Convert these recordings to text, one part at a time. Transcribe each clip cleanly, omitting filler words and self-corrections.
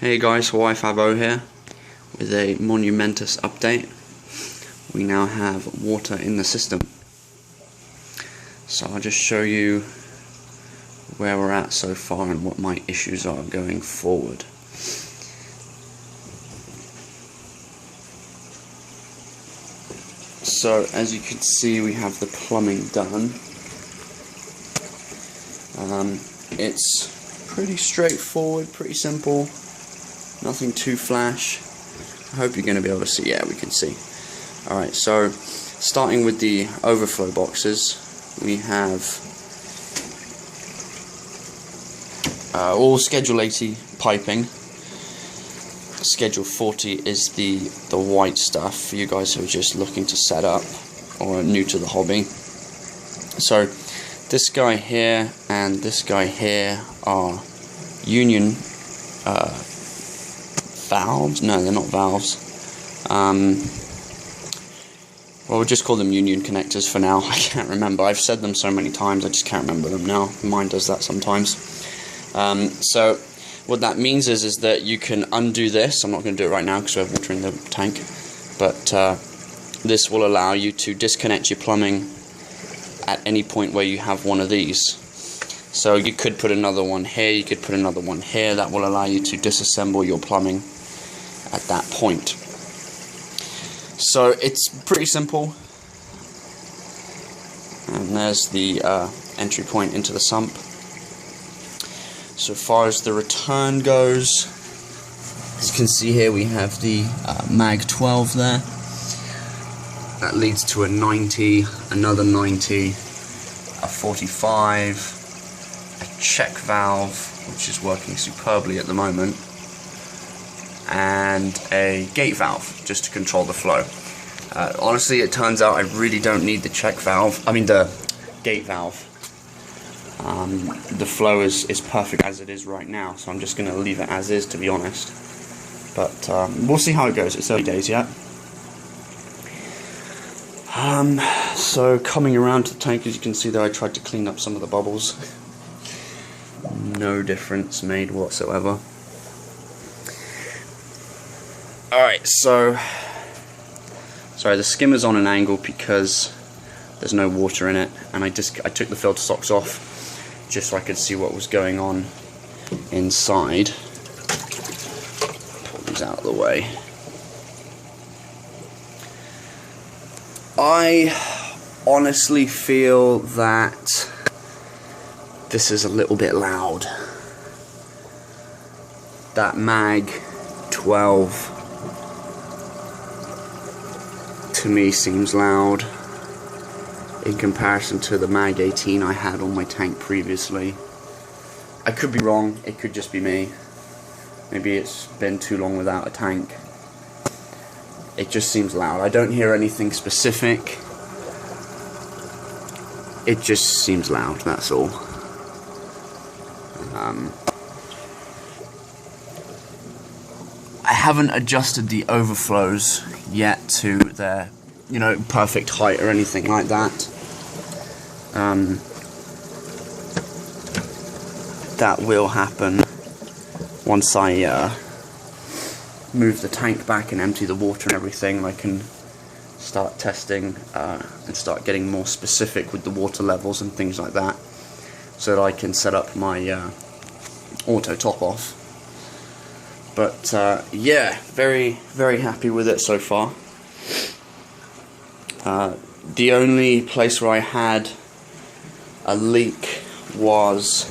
Hey guys, Hawaii 5-0 here with a monumentous update. We now have water in the system. So I'll just show you where we're at so far and what my issues are going forward. So as you can see, we have the plumbing done. It's pretty straightforward, pretty simple. Nothing too flash. I hope you're going to be able to see. Yeah, we can see. Alright, so starting with the overflow boxes, we have all Schedule 80 piping. Schedule 40 is the white stuff for you guys who are just looking to set up or are new to the hobby. So this guy here and this guy here are union valves. No, they're not valves. Well, we'll just call them union connectors for now. I can't remember. I've said them so many times, I just can't remember them now. Mine does that sometimes. So what that means is that you can undo this. I'm not going to do it right now because we have water in the tank. But this will allow you to disconnect your plumbing at any point where you have one of these. So you could put another one here, you could put another one here. That will allow you to disassemble your plumbing at that point. So it's pretty simple. And there's the entry point into the sump. So far as the return goes, as you can see here, we have the mag 12 there. That leads to a 90, another 90, a 45, a check valve, which is working superbly at the moment, and a gate valve, just to control the flow. Honestly, it turns out I really don't need the check valve, the gate valve. The flow is perfect as it is right now, so I'm just going to leave it as is, to be honest. But we'll see how it goes. It's early days yet. So coming around to the tank, as you can see there, I tried to clean up some of the bubbles. No difference made whatsoever. Alright, so sorry, the skimmer's on an angle because there's no water in it, and I took the filter socks off just so I could see what was going on inside. Pull these out of the way. I honestly feel that this is a little bit loud. That mag 12 to me seems loud in comparison to the mag 18 I had on my tank previously. I could be wrong, it could just be me. Maybe it's been too long without a tank. It just seems loud. I don't hear anything specific. It just seems loud, that's all. I haven't adjusted the overflows yet to their, perfect height or anything like that. That will happen once I move the tank back and empty the water and everything. I can start testing and start getting more specific with the water levels and things like that, so that I can set up my auto top off. But yeah, very, very happy with it so far. The only place where I had a leak was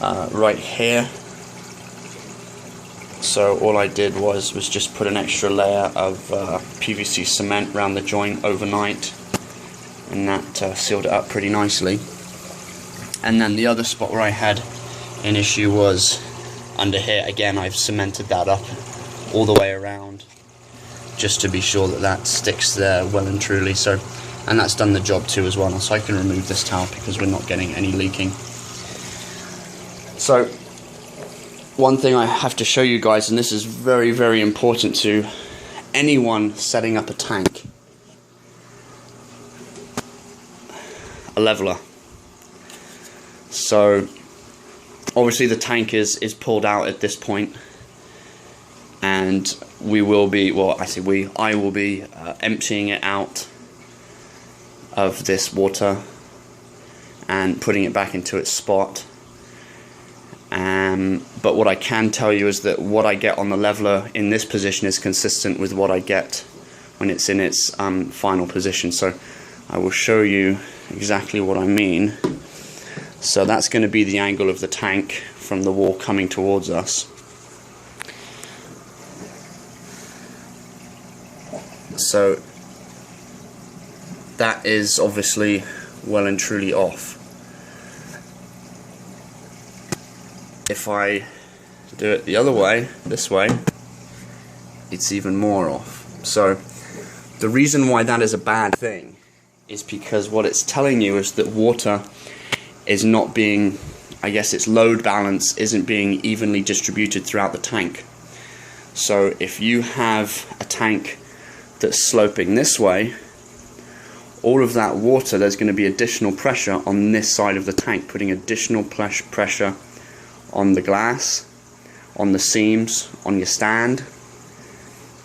right here. So all I did was just put an extra layer of PVC cement around the joint overnight, and that sealed it up pretty nicely. And then the other spot where I had an issue was under here. Again, I've cemented that up all the way around just to be sure that that sticks there well and truly. So, and that's done the job too as well. So I can remove this towel because we're not getting any leaking. So one thing I have to show you guys, and this is very, very important to anyone setting up a tank: a leveler. So obviously the tank is pulled out at this point, and we will be, well, I say we, I will be emptying it out of this water and putting it back into its spot. But what I can tell you is that what I get on the leveler in this position is consistent with what I get when it's in its final position. So I will show you exactly what I mean. So that's going to be the angle of the tank from the wall coming towards us. So that is obviously well and truly off. If I do it the other way, this way, it's even more off. So the reason why that is a bad thing is because what it's telling you is that water is not being, I guess its load balance isn't being evenly distributed throughout the tank. So if you have a tank that's sloping this way, all of that water, there's going to be additional pressure on this side of the tank, putting additional pressure on the glass, on the seams, on your stand,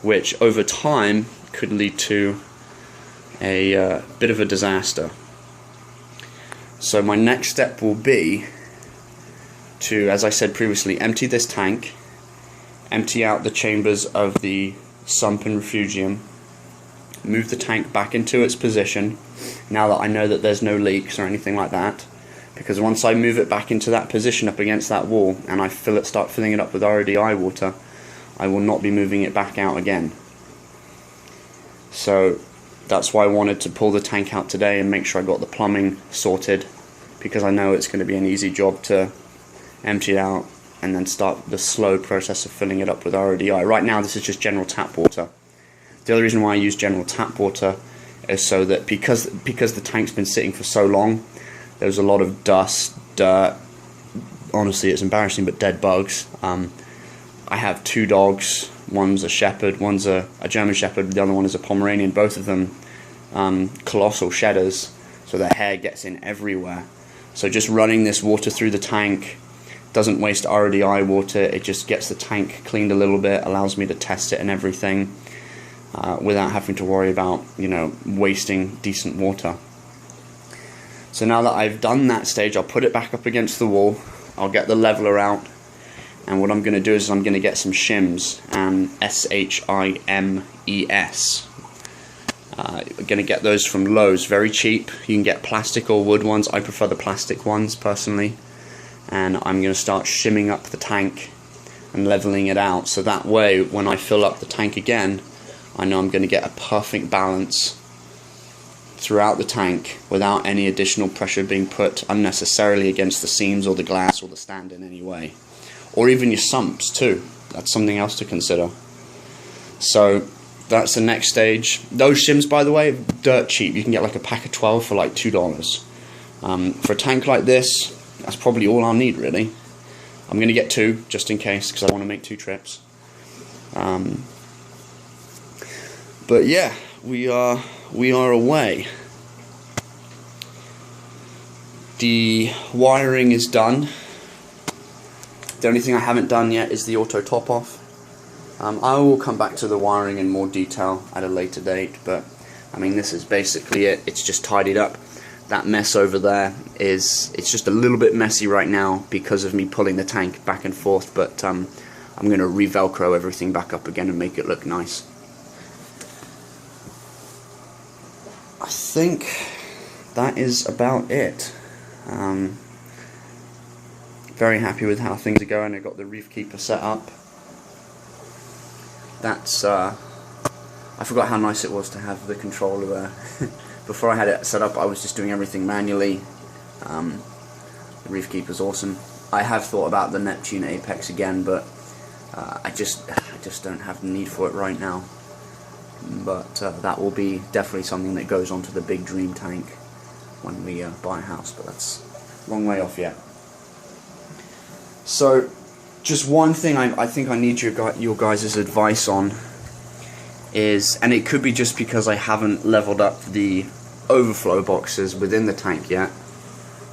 which over time could lead to a bit of a disaster. So my next step will be to, as I said previously, empty this tank, empty out the chambers of the sump and refugium, move the tank back into its position now that I know that there's no leaks or anything like that, because once I move it back into that position up against that wall and I start filling it up with RODI water, I will not be moving it back out again. So that's why I wanted to pull the tank out today and make sure I got the plumbing sorted, because I know it's going to be an easy job to empty it out and then start the slow process of filling it up with RODI. Right now this is just general tap water. The other reason why I use general tap water is so that because the tank's been sitting for so long, there's a lot of dust, dirt, honestly it's embarrassing, but dead bugs. I have two dogs, one's a shepherd, one's a German shepherd, the other one is a Pomeranian, both of them colossal shedders, so their hair gets in everywhere. So just running this water through the tank doesn't waste RODI water, it just gets the tank cleaned a little bit, allows me to test it and everything without having to worry about, you know, wasting decent water. So now that I've done that stage, I'll put it back up against the wall, I'll get the leveler out, and what I'm going to do is I'm going to get some shims, S-H-I-M-E-S. I'm going to get those from Lowe's, very cheap. You can get plastic or wood ones, I prefer the plastic ones personally. And I'm going to start shimming up the tank and leveling it out, so that way when I fill up the tank again, I know I'm going to get a perfect balance throughout the tank without any additional pressure being put unnecessarily against the seams or the glass or the stand in any way. Or even your sumps too, that's something else to consider. So that's the next stage. Those shims, by the way, dirt cheap. You can get like a pack of 12 for like $2. For a tank like this, that's probably all I'll need really. I'm going to get two just in case, because I want to make 2 trips. But yeah, we are away. The wiring is done. The only thing I haven't done yet is the auto top off. I will come back to the wiring in more detail at a later date, but I mean this is basically it. It's just tidied up. That mess over there it's just a little bit messy right now because of me pulling the tank back and forth, but I'm going to re-velcro everything back up again and make it look nice. I think that is about it. Very happy with how things are going. I got the Reef keeper set up. That's I forgot how nice it was to have the controller there. Before I had it set up, I was just doing everything manually. The Reef keeper's awesome. I have thought about the Neptune Apex again, but I just don't have the need for it right now. But that will be definitely something that goes onto the big dream tank when we buy a house, but that's a long way off yet. So just one thing I think I need your guys' advice on is, and it could be just because I haven't leveled up the overflow boxes within the tank yet,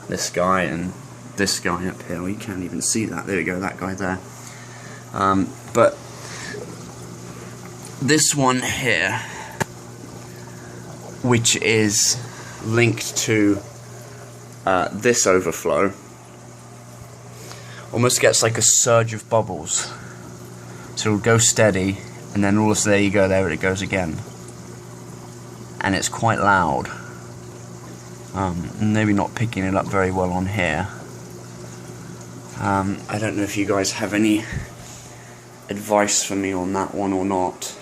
this guy and this guy up here, well, you can't even see that, there we go, that guy there. But this one here, which is linked to this overflow, almost gets like a surge of bubbles. So it'll go steady, and then all of a sudden, there you go, there it goes again. And it's quite loud. Maybe not picking it up very well on here. I don't know if you guys have any advice for me on that one or not.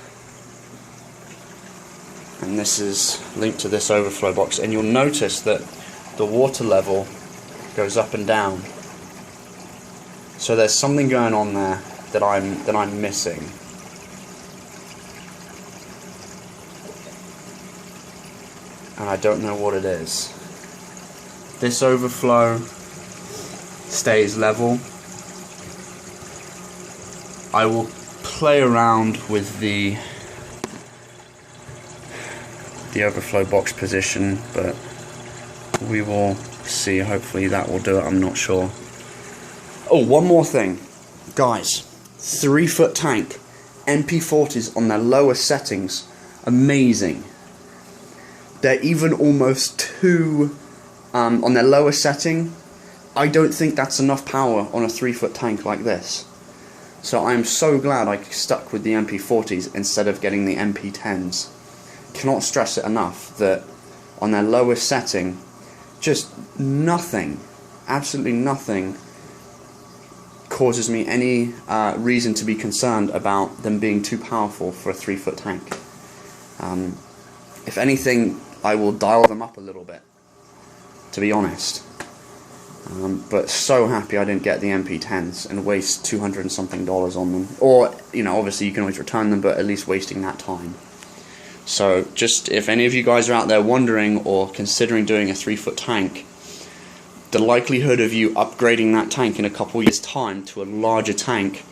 And this is linked to this overflow box, and you'll notice that the water level goes up and down. So there's something going on there that I'm missing. And I don't know what it is. This overflow stays level. I will play around with the overflow box position, but we will see. Hopefully that will do it, I'm not sure. Oh, one more thing. Guys, 3-foot tank, MP40s on their lower settings, amazing. They're even almost too, on their lower setting, I don't think that's enough power on a 3-foot tank like this. So I'm so glad I stuck with the MP40s instead of getting the MP10s. Cannot stress it enough that on their lowest setting, just nothing, absolutely nothing, causes me any reason to be concerned about them being too powerful for a 3-foot tank. If anything, I will dial them up a little bit, to be honest. But so happy I didn't get the MP10s and waste $200 and something on them. Or, you know, obviously you can always return them, but at least wasting that time. So, just if any of you guys are out there wondering or considering doing a 3-foot tank, the likelihood of you upgrading that tank in a couple years' time to a larger tank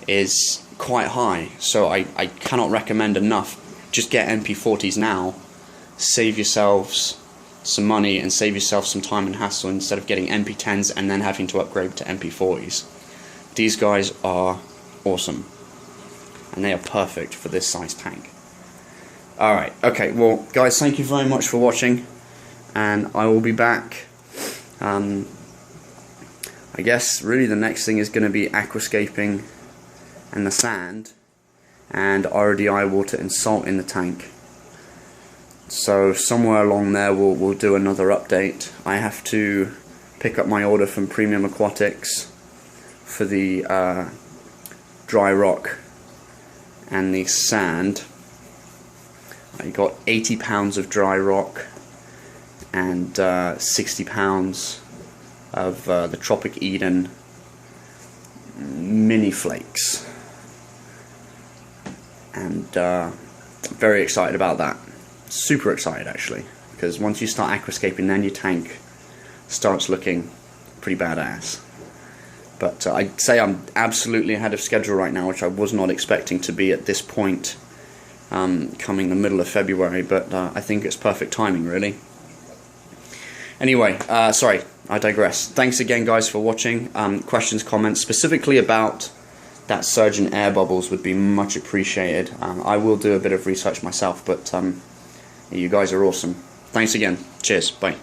is quite high. So I cannot recommend enough. Just get MP40s now, save yourselves some money and save yourself some time and hassle instead of getting MP10s and then having to upgrade to MP40s. These guys are awesome, and they are perfect for this size tank. Alright, okay, well guys, thank you very much for watching, and I will be back. I guess really the next thing is going to be aquascaping and the sand and RDI water and salt in the tank. So somewhere along there we'll do another update. I have to pick up my order from Premium Aquatics for the dry rock and the sand. I got 80 pounds of dry rock and 60 pounds of the Tropic Eden mini flakes, and very excited about that. Super excited actually, because once you start aquascaping, then your tank starts looking pretty badass. But I'd say I'm absolutely ahead of schedule right now, which I was not expecting to be at this point, coming the middle of February, but I think it's perfect timing really. Anyway, sorry, I digress. Thanks again guys for watching. Questions, comments, specifically about that surge in air bubbles would be much appreciated. I will do a bit of research myself, but you guys are awesome. Thanks again. Cheers. Bye.